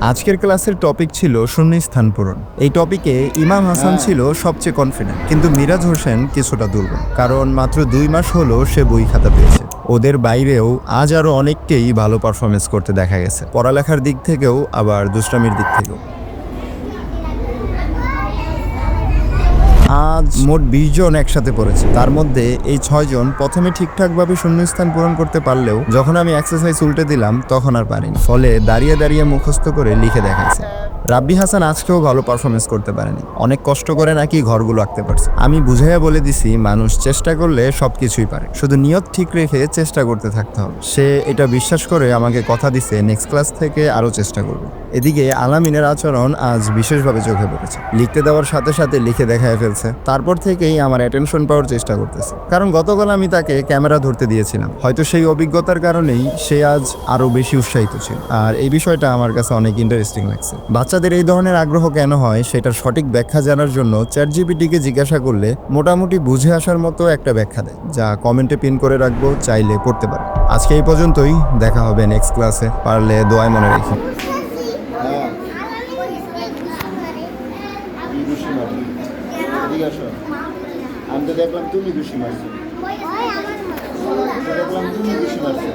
আজকের ক্লাসের টপিক ছিল শূন্যস্থান পূরণ। এই টপিকে ইমাম হাসান ছিল সবচেয়ে কনফিডেন্ট, কিন্তু মিরাজ হোসেন কিছুটা দুর্বল, কারণ মাত্র 2 মাস হলো সে বই খাতা পেয়েছে। ওদের বাইরেও আজ আরো অনেককেই ভালো পারফরমেন্স করতে দেখা গেছে, পড়ালেখার দিক থেকেও আবার দুষ্টামির দিক থেকেও। আজ মোট 20 জন একসাথে পড়েছে। তার মধ্যে এই 6 জন প্রথমে ঠিকঠাকভাবে শূন্যস্থান পূরণ করতে পারলেও যখন আমি এক্সারসাইজ উল্টে দিলাম তখন আর পারিনি, ফলে দাঁড়িয়ে দাঁড়িয়ে মুখস্থ করে লিখে দেখাইছে। রাব্বি হাসান আজকেও ভালো পারফরমেন্স করতে পারেনি, অনেক কষ্ট করে নাকি ঘরগুলো আঁকতে পারছে। আমি বুঝাইয়া বলে দিছি মানুষ চেষ্টা করলে সবকিছুই পারে, শুধু নিয়ত ঠিক রেখে চেষ্টা করতে থাকতে হবে। সে এটা বিশ্বাস করে আমাকে কথা দিছে নেক্সট ক্লাস থেকে আরো চেষ্টা করবে। এদিকে আলামিনের আচরণ আজ বিশেষভাবে চোখে পড়েছে, লিখতে দেওয়ার সাথে সাথে লিখে দেখায় ফেলছে। তারপর থেকেই আমার অ্যাটেনশন পাওয়ার চেষ্টা করতেছে, কারণ গতকাল আমি তাকে ক্যামেরা ধরতে দিয়েছিলাম। হয়তো সেই অভিজ্ঞতার কারণেই সে আজ আরো বেশি উৎসাহিত ছিল, আর এই বিষয়টা আমার কাছে অনেক ইন্টারেস্টিং লাগছে। বাচ্চাদের এই ধরনের আগ্রহ কেন হয় সেটার সঠিক ব্যাখ্যা জানার জন্য চ্যাটজিপিটিকে জিজ্ঞাসা করলে মোটামুটি বুঝে আসার মতো একটা ব্যাখ্যা দেয়, যা কমেন্টে পিন করে রাখবো, চাইলে পড়তে পারো। আজকে এই পর্যন্তই, দেখা হবে নেক্সট ক্লাসে। পারলে দোয়ায় মনে রেখো। আমি তো দেখলাম তুমি দুষি মারছো, দেখলাম তুমি দুষি মারছো।